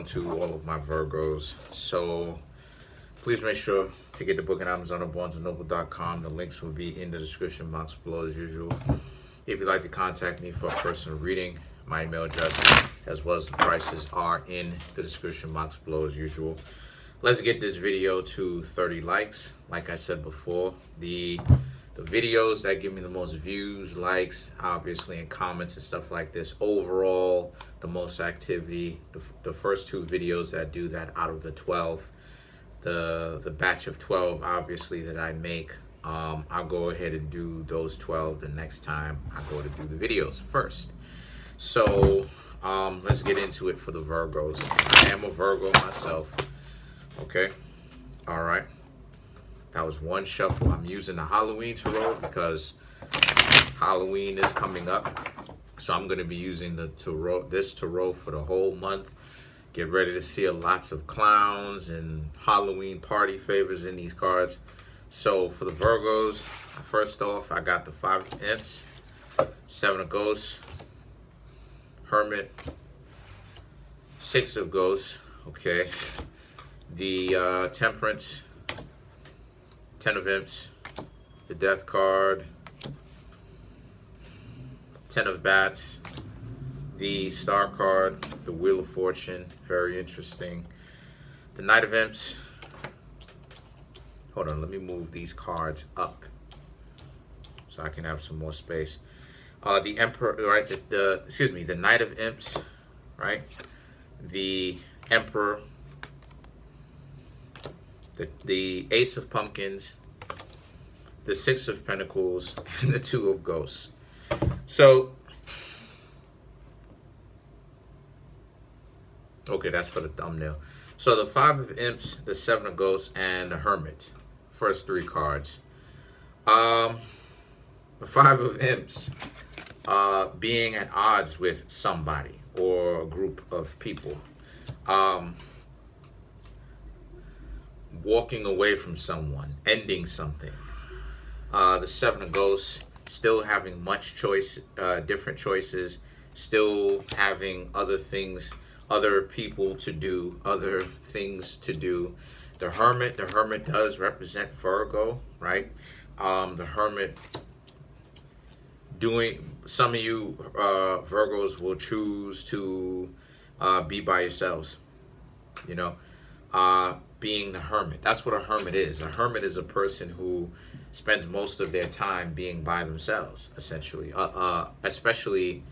to all of my Virgos. So please make sure to get the book at Amazon or BarnesandNoble.com. The links will be in the description box below as usual. If you'd like to contact me for a personal reading, my email address as well as the prices are in the description box below as usual. Let's get this video to 30 likes. Like I said before, the videos that give me the most views, likes, obviously, and comments and stuff like this, overall, the most activity, the first two videos that do that out of the 12, the batch of 12, obviously, that I make, I'll go ahead and do those 12 the next time I go to do the videos first. So, let's get into it for the Virgos. I am a Virgo myself, okay? All right. That was one shuffle. I'm using the Halloween Tarot because Halloween is coming up. So I'm going to be using the tarot, this tarot for the whole month. Get ready to see lots of clowns and Halloween party favors in these cards. So for the Virgos, first off, I got the 5 of Imps, 7 of Ghosts, Hermit, 6 of Ghosts, okay. The Temperance, 10 of Imps, the Death card, 10 of Bats, the Star card, the Wheel of Fortune, very interesting. The Knight of Imps. Hold on, let me move these cards up so I can have some more space. The Emperor, right? The Knight of Imps, right? The Emperor. The Ace of Pumpkins, the 6 of Pentacles, and the 2 of Ghosts. So, okay, that's for the thumbnail. So the 5 of Imps, the 7 of Ghosts, and the Hermit. First 3 cards. The 5 of Imps, being at odds with somebody or a group of people. Walking away from someone, ending something. The 7 of Ghosts, still having much choice, different choices, still having other things, other people to do, other things to do. The Hermit does represent Virgo, right? The Hermit some of you Virgos will choose to be by yourselves, you know. Being the hermit. That's what a hermit is. A hermit is a person who spends most of their time being by themselves, essentially. Especially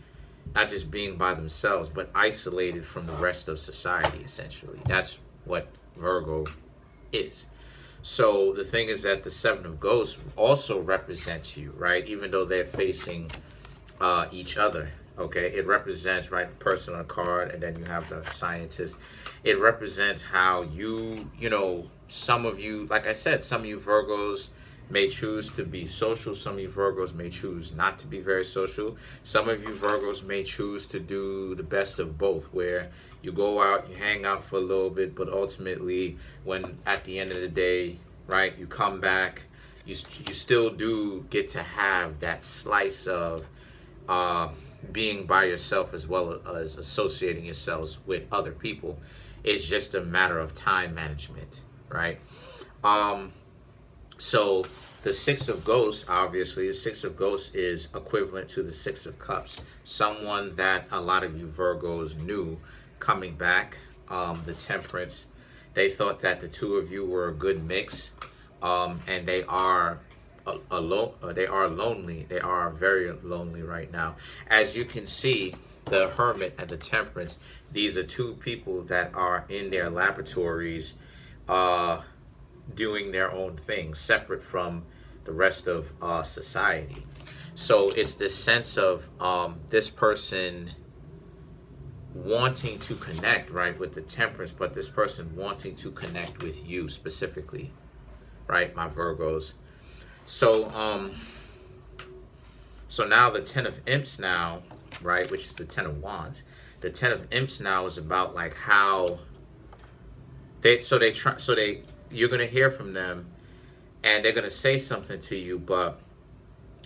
not just being by themselves, but isolated from the rest of society, essentially. That's what Virgo is. So the thing is that the 7 of Ghosts also represents you, right? Even though they're facing each other. Okay, it represents, right, the person on a card, and then you have the scientist. It represents how you know, some of you, like I said, some of you Virgos may choose to be social. Some of you Virgos may choose not to be very social. Some of you Virgos may choose to do the best of both, where you go out, you hang out for a little bit, but ultimately, when at the end of the day, right, you come back, you still do get to have that slice of being by yourself as well as associating yourselves with other people. It's just a matter of time management, right? So the 6 of Ghosts, obviously, the 6 of Ghosts is equivalent to the 6 of Cups. Someone that a lot of you Virgos knew coming back. The Temperance, they thought that the two of you were a good mix, and they are they are lonely. They are very lonely right now. As you can see, the Hermit and the Temperance, these are two people that are in their laboratories doing their own thing, separate from the rest of society. So it's this sense of this person wanting to connect, right, with the Temperance, but this person wanting to connect with you specifically, right, my Virgos. So so now the 10 of Imps now, right, which is the 10 of Wands. The 10 of Imps now is about like how you're gonna hear from them, and they're gonna say something to you, but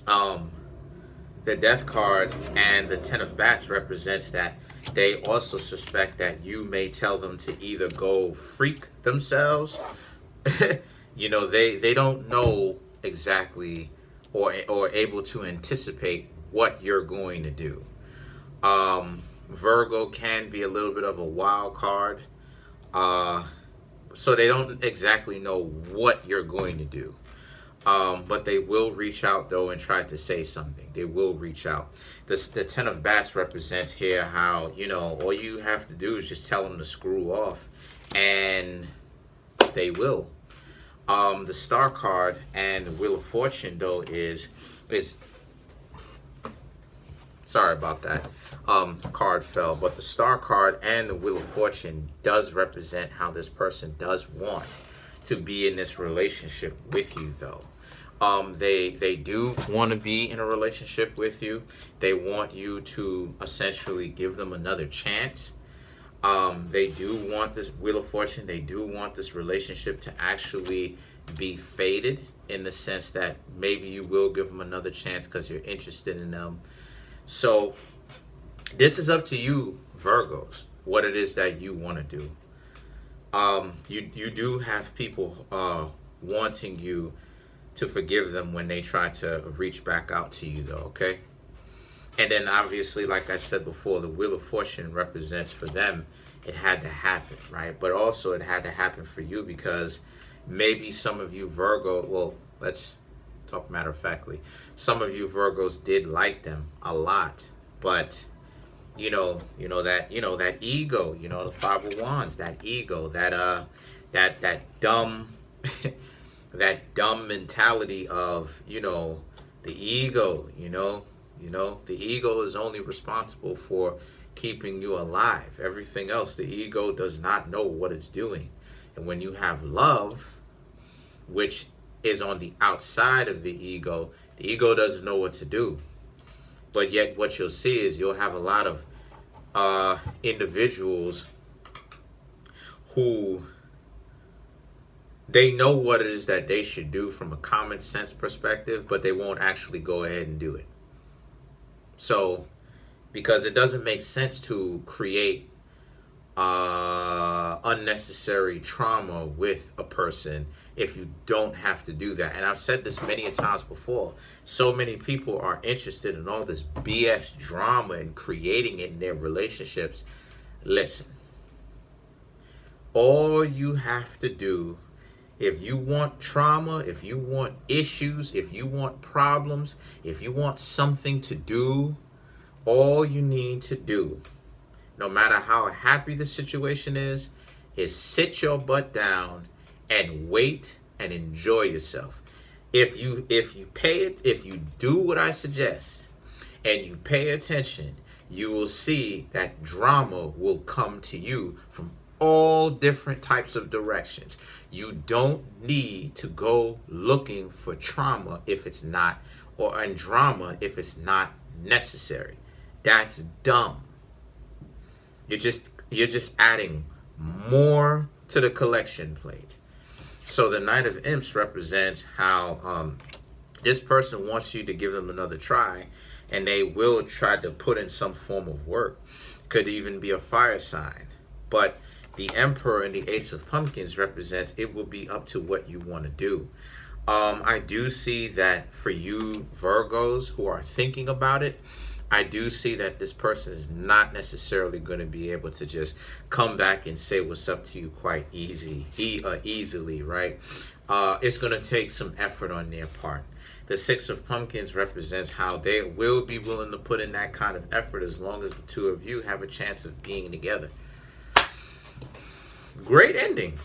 the Death card and the 10 of Bats represents that They also suspect that you may tell them to either go freak themselves. You know, they don't know exactly or able to anticipate what you're going to do. Virgo can be a little bit of a wild card. So they don't exactly know what you're going to do. But they will reach out, though, and try to say something. They will reach out. The Ten of Bats represents here how, you know, all you have to do is just tell them to screw off, and they will. The Star card and the Wheel of Fortune, though, is sorry about that. Card fell, but the Star card and the Wheel of Fortune does represent how this person does want to be in this relationship with you, though. They do want to be in a relationship with you. They want you to essentially give them another chance. They do want this Wheel of Fortune. They do want this relationship to actually be faded, in the sense that maybe you will give them another chance because you're interested in them. So this is up to you, Virgos, what it is that you want to do. You do have people wanting you to forgive them when they try to reach back out to you, though, okay? And then obviously, like I said before, the Wheel of Fortune represents for them, it had to happen, right? But also it had to happen for you because maybe some of you Virgo, well, let's talk matter-of-factly, some of you Virgos did like them a lot, but you know that ego, the Five of Wands, that ego, that dumb that dumb mentality of, the ego, the ego is only responsible for keeping you alive. Everything else, the ego does not know what it's doing. And when you have love, which is on the outside of the ego doesn't know what to do. But yet what you'll see is you'll have a lot of individuals who they know what it is that they should do from a common sense perspective, but they won't actually go ahead and do it. So, because it doesn't make sense to create unnecessary trauma with a person if you don't have to do that. And I've said this many a times before. So many people are interested in all this BS drama and creating it in their relationships. Listen, all you have to do, if you want trauma, if you want issues, if you want problems, if you want something to do, all you need to do, no matter how happy the situation is sit your butt down and wait and enjoy yourself. If you do what I suggest and you pay attention, you will see that drama will come to you from all different types of directions. You don't need to go looking for trauma if it's not, or in drama if it's not necessary. That's dumb. You're just adding more to the collection plate. So the Knight of Imps represents how this person wants you to give them another try, and they will try to put in some form of work. Could even be a fire sign. But the Emperor and the Ace of Pumpkins represents it will be up to what you want to do. I do see that for you Virgos who are thinking about it, I do see that this person is not necessarily going to be able to just come back and say what's up to you quite easily, right? It's going to take some effort on their part. The Six of Pumpkins represents how they will be willing to put in that kind of effort as long as the two of you have a chance of being together. Great ending.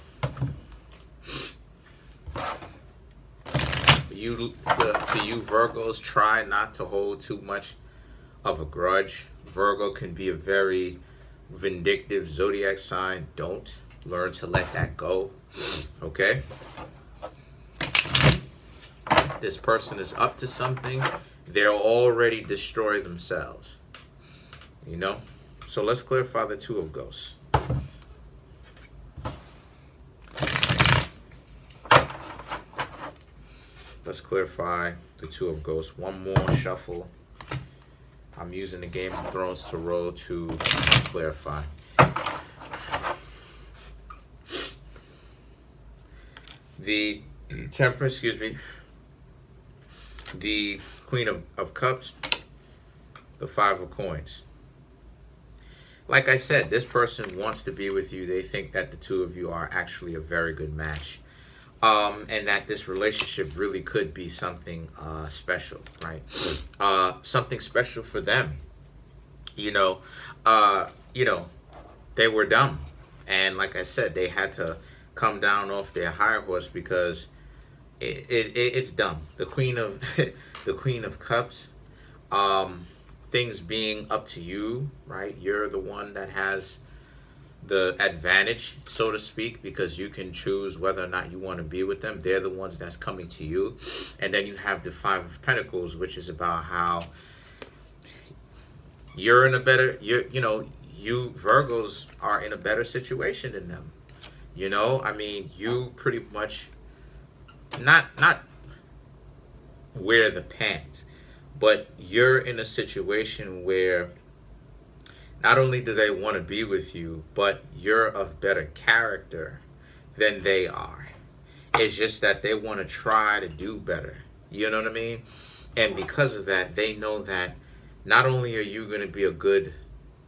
For you Virgos, try not to hold too much of a grudge. Virgo can be a very vindictive zodiac sign. Don't learn to let that go. Okay? If this person is up to something, they'll already destroy themselves. So let's clarify the Two of Ghosts. Let's clarify the Two of Ghosts. One more shuffle. I'm using the Game of Thrones Tarot to clarify. The Temperance, excuse me, the Queen of Cups, the Five of Coins. Like I said, this person wants to be with you. They think that the two of you are actually a very good match. And that this relationship really could be something special, right? Something special for them. You know, they were dumb. And like I said, they had to come down off their high horse because it's dumb. The Queen of the Queen of Cups, things being up to you, right? You're the one that has the advantage, so to speak, because you can choose whether or not you want to be with them. They're the ones that's coming to you. And then you have the Five of Pentacles, which is about how you're in a better, you Virgos are in a better situation than them. You know, I mean, you pretty much not wear the pants, but you're in a situation where not only do they want to be with you, but you're of better character than they are. It's just that they want to try to do better. You know what I mean? And because of that, they know that not only are you going to be a good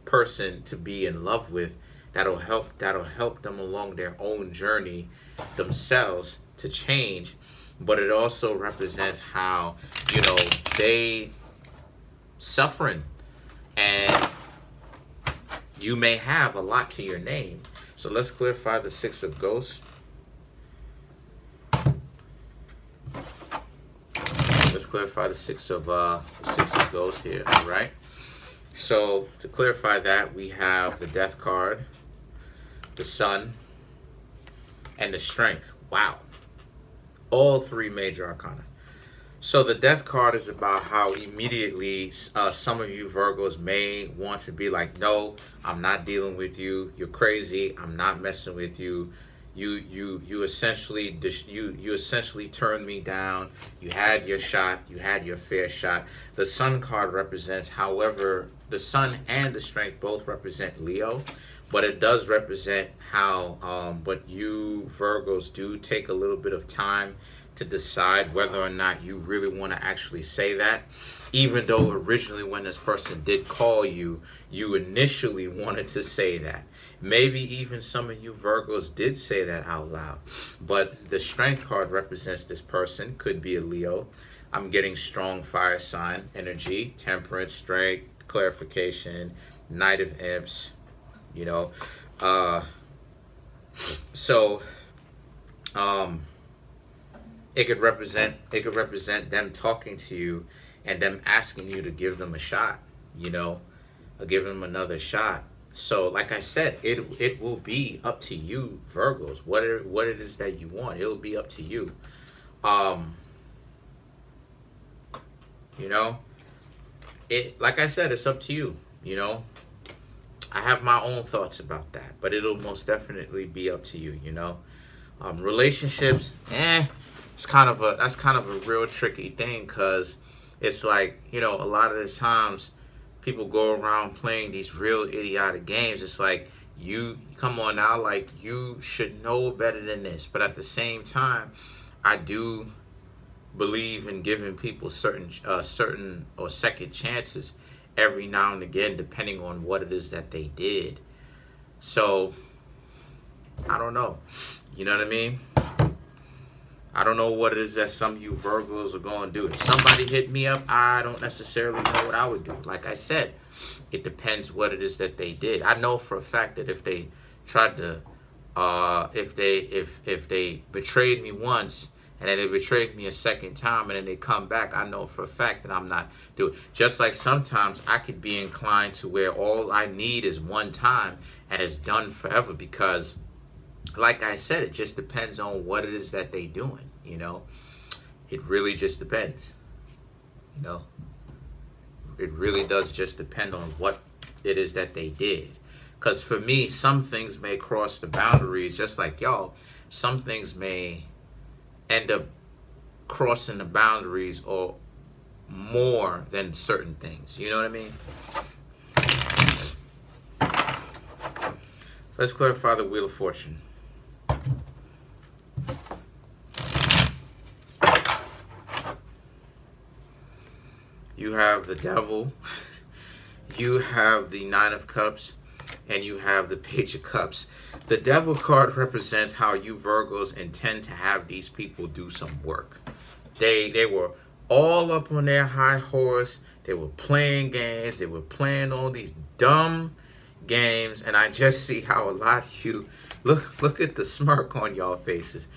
person to be in love with, that'll help them along their own journey themselves to change, but it also represents how, they suffering, and you may have a lot to your name. So let's clarify the Six of Ghosts. Let's clarify the Six of Ghosts here. All right. So to clarify that, we have the Death card, the Sun, and the Strength. Wow. All three major arcana. So the Death card is about how immediately some of you Virgos may want to be like, no, I'm not dealing with you. You're crazy. I'm not messing with you. You essentially turned me down. You had your shot. You had your fair shot. The Sun card represents, however, the Sun and the Strength both represent Leo, but it does represent how but you Virgos do take a little bit of time to decide whether or not you really want to actually say that. Even though originally when this person did call you, you initially wanted to say that. Maybe even some of you Virgos did say that out loud. But the Strength card represents this person, could be a Leo. I'm getting strong fire sign energy, temperance, strength, clarification, Knight of Imps, it could represent them talking to you and them asking you to give them a shot, give them another shot. So like I said, it will be up to you Virgos, what it is that you want. It will be up to you. It, like I said, it's up to you. I have my own thoughts about that, but it'll most definitely be up to you. Relationships, that's kind of a real tricky thing, because it's like, a lot of the times people go around playing these real idiotic games. It's like, you come on now, like, you should know better than this. But at the same time, I do believe in giving people certain or second chances every now and again, depending on what it is that they did. So I don't know. You know what I mean? I don't know what it is that some of you Virgos are going to do. If somebody hit me up, I don't necessarily know what I would do. Like I said, it depends what it is that they did. I know for a fact that if they tried to, if they betrayed me once, and then they betrayed me a second time, and then they come back, I know for a fact that I'm not doing it. Just like sometimes I could be inclined to where all I need is one time and it's done forever, because like I said, it just depends on what it is that they doing, It really just depends, It really does just depend on what it is that they did. Because for me, some things may cross the boundaries, just like y'all. Some things may end up crossing the boundaries or more than certain things. You know what I mean? Let's clarify the Wheel of Fortune. You have the Devil, you have the Nine of Cups, and you have the Page of Cups. The Devil card represents how you Virgos intend to have these people do some work. They were all up on their high horse. They were playing games. They were playing all these dumb games. And I just see how a lot of you, look at the smirk on y'all faces.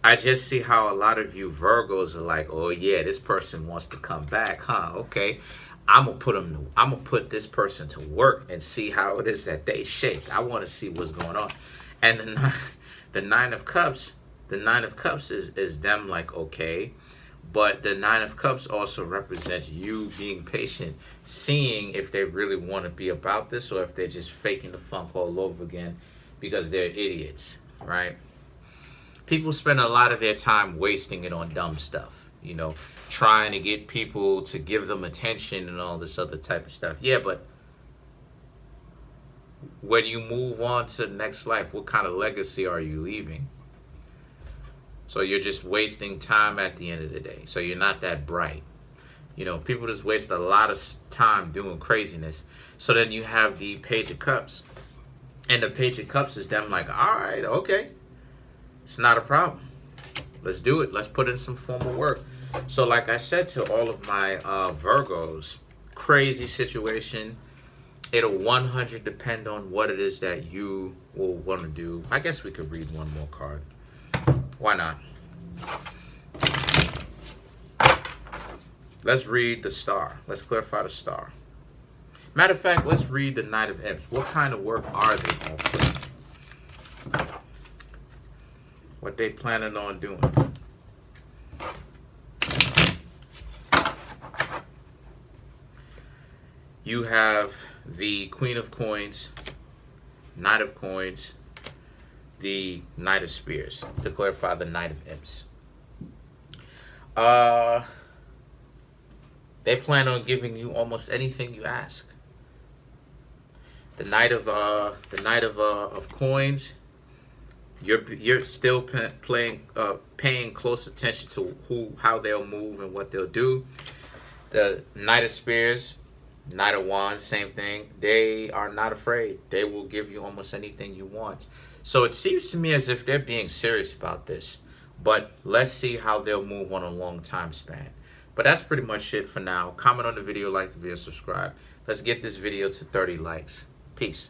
I just see how a lot of you Virgos are like, oh yeah, this person wants to come back, huh? Okay, I'm gonna put this person to work and see how it is that they shake. I want to see what's going on. And the Nine of Cups, is them like, okay, but the Nine of Cups also represents you being patient, seeing if they really want to be about this or if they're just faking the funk all over again because they're idiots, right? People spend a lot of their time wasting it on dumb stuff, you know, trying to get people to give them attention and all this other type of stuff. Yeah, but when you move on to the next life, what kind of legacy are you leaving? So you're just wasting time at the end of the day. So you're not that bright. You know, people just waste a lot of time doing craziness. So then you have the Page of Cups. And the Page of Cups is them like, all right, okay. It's not a problem. Let's do it. Let's put in some formal work. So like I said to all of my Virgos, crazy situation. It'll 100 depend on what it is that you will want to do. I guess we could read one more card. Why not? Let's read the Star. Let's clarify the Star. Matter of fact, let's read the Knight of Cups. What kind of work are they going to put? What they planning on doing? You have the Queen of Coins, Knight of Coins, the Knight of Spears. To clarify, the Knight of Imps. They plan on giving you almost anything you ask. The Knight of Coins. You're still paying close attention to how they'll move and what they'll do. The Knight of Spears, Knight of Wands, same thing. They are not afraid. They will give you almost anything you want. So it seems to me as if they're being serious about this. But let's see how they'll move on a long time span. But that's pretty much it for now. Comment on the video, like the video, subscribe. Let's get this video to 30 likes. Peace.